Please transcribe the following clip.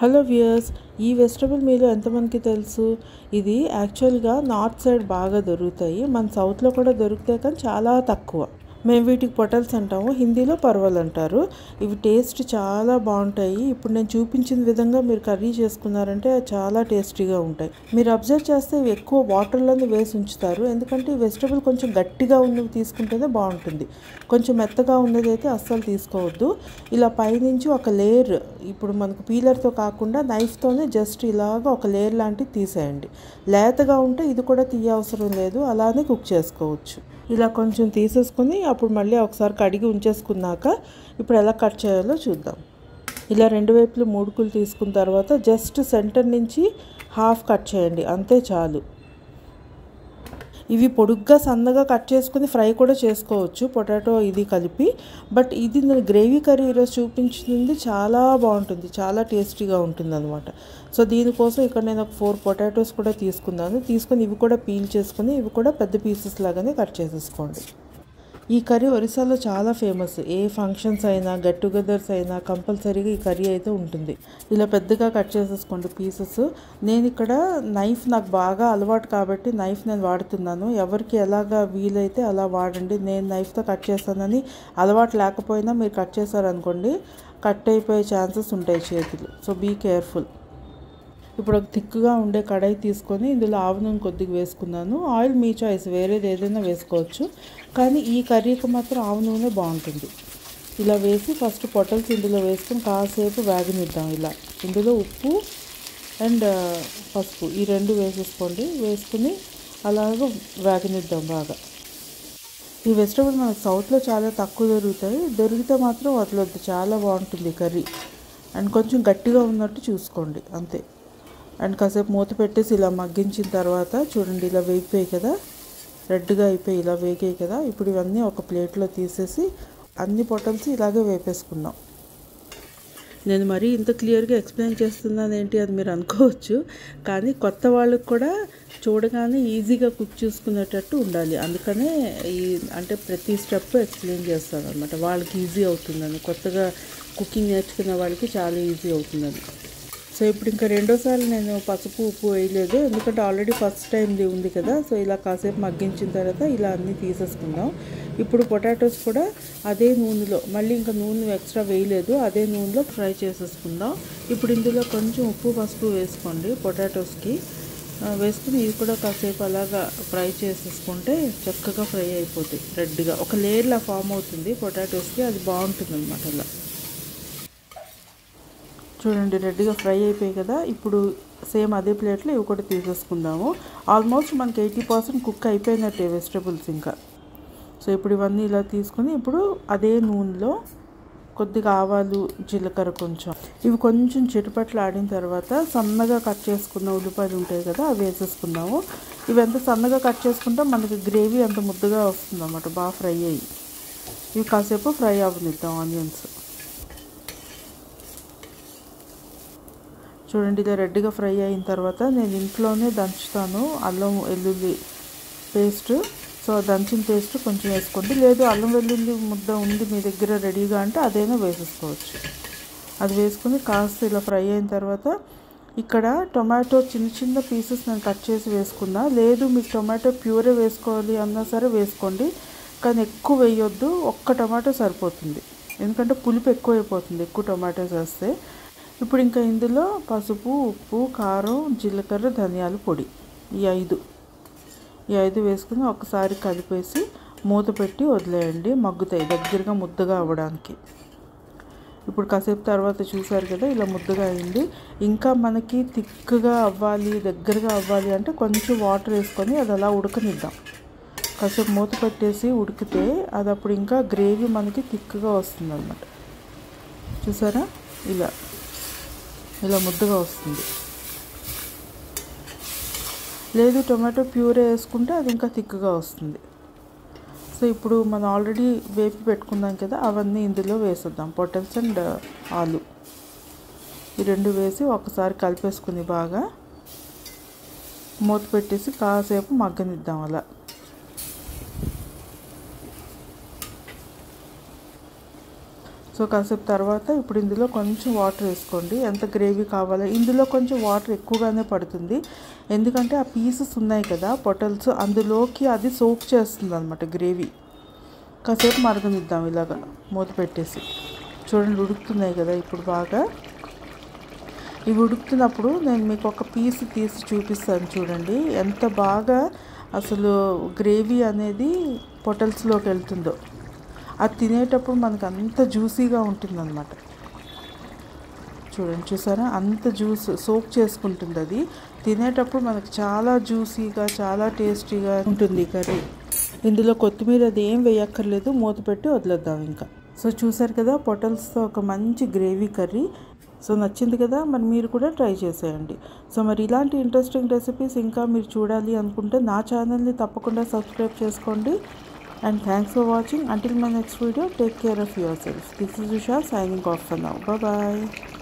Hello viewers, ఈ vegetable మీలో ఎంతమందికి తెలుసు? ఇది యాక్చువల్గా నార్త్ సైడ్ బాగా దొరుకుతాయి. మన సౌత్లో కూడా దొరుకుతాయి, కానీ చాలా తక్కువ. మేము వీటికి పొటల్స్ అంటాము, హిందీలో పర్వల్ అంటారు. ఇవి టేస్ట్ చాలా బాగుంటాయి. ఇప్పుడు నేను చూపించిన విధంగా మీరు కర్రీ చేసుకున్నారంటే చాలా టేస్టీగా ఉంటాయి. మీరు అబ్జర్వ్ చేస్తే ఇవి ఎక్కువ వాటర్లోనే వేసి ఉంచుతారు, ఎందుకంటే ఈ వెజిటబుల్ కొంచెం గట్టిగా ఉన్నవి తీసుకుంటేనే బాగుంటుంది. కొంచెం మెత్తగా ఉన్నది అయితే అస్సలు తీసుకోవద్దు. ఇలా పైనుంచి ఒక లేయర్, ఇప్పుడు మనకు పీలర్తో కాకుండా నైఫ్తోనే జస్ట్ ఇలాగ ఒక లేయర్ లాంటివి తీసేయండి. లేతగా ఉంటే ఇది కూడా తీయవసరం లేదు, అలానే కుక్ చేసుకోవచ్చు. ఇలా కొంచెం తీసేసుకుని అప్పుడు మళ్ళీ ఒకసారి కడిగి ఉంచేసుకున్నాక ఇప్పుడు ఎలా కట్ చేయాలో చూద్దాం. ఇలా రెండు వైపులు మూడుకులు తీసుకున్న తర్వాత జస్ట్ సెంటర్ నుంచి హాఫ్ కట్ చేయండి, అంతే చాలు. ఇవి పొడుగ్గా సన్నగా కట్ చేసుకుని ఫ్రై కూడా చేసుకోవచ్చు, పొటాటో ఇది కలిపి. బట్ ఇది నేను గ్రేవీ కర్రీ ఈరోజు చూపించింది చాలా బాగుంటుంది, చాలా టేస్టీగా ఉంటుంది అనమాట. సో దీనికోసం ఇక్కడ నేను ఒక 4 పొటాటోస్ కూడా తీసుకొని ఇవి కూడా పీల్ చేసుకుని ఇవి కూడా పెద్ద పీసెస్ లాగానే కట్ చేసేసుకోండి. ఈ కర్రీ ఒరిస్సాలో చాలా ఫేమస్. ఏ ఫంక్షన్స్ అయినా, గెట్ టుగెదర్స్ అయినా కంపల్సరీగా ఈ కర్రీ అయితే ఉంటుంది. ఇలా పెద్దగా కట్ చేసేసుకోండి పీసెస్. నేను ఇక్కడ నైఫ్ నాకు బాగా అలవాటు కాబట్టి నైఫ్ నేను వాడుతున్నాను. ఎవరికి ఎలాగా వీలైతే అలా వాడండి. నేను నైఫ్తో కట్ చేస్తానని అలవాటు లేకపోయినా మీరు కట్ చేశారనుకోండి, కట్ అయిపోయే ఛాన్సెస్ ఉంటాయి చేతులు. So be careful. ఇప్పుడు ఒక థిక్గా ఉండే కడాయి తీసుకొని ఇందులో ఆవ నూనె కొద్దిగా వేసుకున్నాను. ఆయిల్ మీ చాయిస్, వేరేది ఏదైనా వేసుకోవచ్చు, కానీ ఈ కర్రీకి మాత్రం ఆవ నూనె బాగుంటుంది. ఇలా వేసి ఫస్ట్ పొటల్స్ ఇందులో వేసుకొని కాసేపు వేగనిద్దాం. ఇలా ఇందులో ఉప్పు అండ్ పసుపు ఈ రెండు వేసుకుని అలాగ వేగనిద్దాం బాగా. ఈ వెజిటబుల్ మన సౌత్లో చాలా తక్కువ దొరికితే మాత్రం వదలొద్దు, చాలా బాగుంటుంది కర్రీ. అండ్ కొంచెం గట్టిగా ఉన్నట్టు చూసుకోండి, అంతే. అండ్ కాసేపు మూత పెట్టేసి ఇలా మగ్గించిన తర్వాత చూడండి, ఇలా వేగిపోయాయి కదా, రెడ్గా అయిపోయి ఇలా వేగాయి కదా. ఇప్పుడు ఇవన్నీ ఒక ప్లేట్లో తీసేసి అన్ని పొటల్స్ ఇలాగే వేపేసుకుందాం. నేను మరీ ఇంత క్లియర్గా ఎక్స్ప్లెయిన్ చేస్తున్నాను ఏంటి అది మీరు అనుకోవచ్చు, కానీ కొత్త వాళ్ళకి కూడా చూడగానే ఈజీగా కుక్ చేసుకునేటట్టు ఉండాలి. అందుకనే అంటే ప్రతి స్టెప్ ఎక్స్ప్లెయిన్ చేస్తాను అనమాట, వాళ్ళకి ఈజీ అవుతుందని. కొత్తగా కుకింగ్ నేర్చుకునే వాళ్ళకి చాలా ఈజీ అవుతుందని. సో ఇప్పుడు ఇంకా రెండోసారి నేను పసుపు ఉప్పు వేయలేదు, ఎందుకంటే ఆల్రెడీ ఫస్ట్ టైంది ఉంది కదా. సో ఇలా కాసేపు మగ్గించిన తర్వాత ఇలా అన్నీ తీసేసుకుందాం. ఇప్పుడు పొటాటోస్ కూడా అదే నూనెలో, మళ్ళీ ఇంకా నూనె ఎక్స్ట్రా వేయలేదు, అదే నూనెలో ఫ్రై చేసేసుకుందాం. ఇప్పుడు ఇందులో కొంచెం ఉప్పు పసుపు వేసుకోండి పొటాటోస్కి. వేసుకుని ఇది కూడా కాసేపు అలాగా ఫ్రై చేసేసుకుంటే చక్కగా ఫ్రై అయిపోతాయి. రెడ్గా ఒక లేయర్లా ఫామ్ అవుతుంది పొటాటోస్కి, అది బాగుంటుంది అనమాట. అలా చూడండి, రెడ్గా ఫ్రై అయిపోయాయి కదా. ఇప్పుడు సేమ్ అదే ప్లేట్లో ఇవి కూడా తీసేసుకుందాము. ఆల్మోస్ట్ మనకి 80% కుక్ అయిపోయినట్టే వెజిటబుల్స్ ఇంకా. సో ఇప్పుడు ఇవన్నీ ఇలా తీసుకుని ఇప్పుడు అదే నూనెలో కొద్దిగా ఆవాలు, జీలకర్ర కొంచెం, ఇవి కొంచెం చిటపట్లు ఆడిన తర్వాత సన్నగా కట్ చేసుకున్న ఉల్లిపాయలు ఉంటాయి కదా, అవి వేసేసుకుందాము. ఇవి ఎంత సన్నగా కట్ చేసుకుంటే మనకి గ్రేవీ అంత ముద్దగా వస్తుంది అన్నమాట, బాగా ఫ్రై అయ్యి. ఇవి కాసేపు ఫ్రై అవ్వనిద్దాం ఆనియన్స్. చూడండి, ఇలా రెడ్గా ఫ్రై అయిన తర్వాత నేను ఇంట్లోనే దంచుతాను అల్లం వెల్లుల్లి పేస్ట్. సో దంచిన పేస్ట్ కొంచెం వేసుకోండి, లేదు అల్లం వెల్లుల్లి ముద్ద ఉంది మీ దగ్గర రెడీగా అంటే అదైనా వేసేసుకోవచ్చు. అది వేసుకుని కాస్త ఇలా ఫ్రై అయిన తర్వాత ఇక్కడ టొమాటో చిన్న చిన్న పీసెస్ నేను కట్ చేసి వేసుకున్నా. లేదు మీకు టొమాటో ప్యూరే వేసుకోవాలి అన్నా సరే వేసుకోండి, కానీ ఎక్కువ వేయొద్దు. ఒక్క టొమాటో సరిపోతుంది, ఎందుకంటే పులుపు ఎక్కువ అయిపోతుంది ఎక్కువ టొమాటోస్ వేస్తే. ఇప్పుడు ఇంకా ఇందులో పసుపు, ఉప్పు, కారం, జీలకర్ర, ధనియాల పొడి ఈ ఐదు వేసుకుని ఒకసారి కలిపేసి మూత పెట్టి వదిలేయండి, మగ్గుతాయి దగ్గరగా ముద్దగా అవ్వడానికి. ఇప్పుడు కాసేపు తర్వాత చూసారు కదా, ఇలా ముద్దగా అయింది. ఇంకా మనకి థిక్గా అవ్వాలి, దగ్గరగా అవ్వాలి అంటే కొంచెం వాటర్ వేసుకొని అది అలా ఉడకనిద్దాం. కాసేపు మూత పెట్టేసి ఉడికితే అది అప్పుడు ఇంకా గ్రేవీ మనకి థిక్గా వస్తుంది అన్నమాట. చూసారా, ఇలా ముద్దగా వస్తుంది. లేదు టొమాటో ప్యూరే వేసుకుంటే అది ఇంకా థిక్గా వస్తుంది. సో ఇప్పుడు మనం ఆల్రెడీ వేపి పెట్టుకున్నాం కదా, అవన్నీ ఇందులో వేసేద్దాం. పొటల్స్ అండ్ ఆలు ఈ రెండు వేసి ఒకసారి కలిపేసుకుని బాగా మూత పెట్టేసి కాసేపు మగ్గనిద్దాం అలా. సో కాసేపు తర్వాత ఇప్పుడు ఇందులో కొంచెం వాటర్ వేసుకోండి. ఎంత గ్రేవీ కావాలో ఇందులో కొంచెం వాటర్ ఎక్కువగానే పడుతుంది, ఎందుకంటే ఆ పీసెస్ ఉన్నాయి కదా పొటల్స్, అందులోకి అది సోక్ చేస్తుంది అనమాట గ్రేవీ. కాసేపు మరగనిద్దాం ఇలాగా మూత పెట్టేసి. చూడండి ఉడుకుతున్నాయి కదా ఇప్పుడు బాగా. ఇవి ఉడుకుతున్నప్పుడు నేను మీకు ఒక పీస్ తీసి చూపిస్తాను. చూడండి ఎంత బాగా అసలు గ్రేవీ అనేది పొటల్స్లోకి వెళ్తుందో. అది తినేటప్పుడు మనకు అంత జ్యూసీగా ఉంటుందన్నమాట. చూడండి, చూసారా అంత జ్యూస్ సోక్ చేసుకుంటుంది. అది తినేటప్పుడు మనకు చాలా జ్యూసీగా చాలా టేస్టీగా ఉంటుంది కర్రీ. ఇందులో కొత్తిమీర అది ఏం వేయక్కర్లేదు, మూత పెట్టి వదిలేద్దాం ఇంకా. సో చూసారు కదా పొటల్స్తో ఒక మంచి గ్రేవీ కర్రీ. సో నచ్చింది కదా, మరి మీరు కూడా ట్రై చేసేయండి. సో మరి ఇలాంటి ఇంట్రెస్టింగ్ రెసిపీస్ ఇంకా మీరు చూడాలి అనుకుంటే నా ఛానల్ని తప్పకుండా సబ్స్క్రైబ్ చేసుకోండి. And thanks for watching. Until my next video, take care of yourself. This is Usha signing off for now. Bye bye.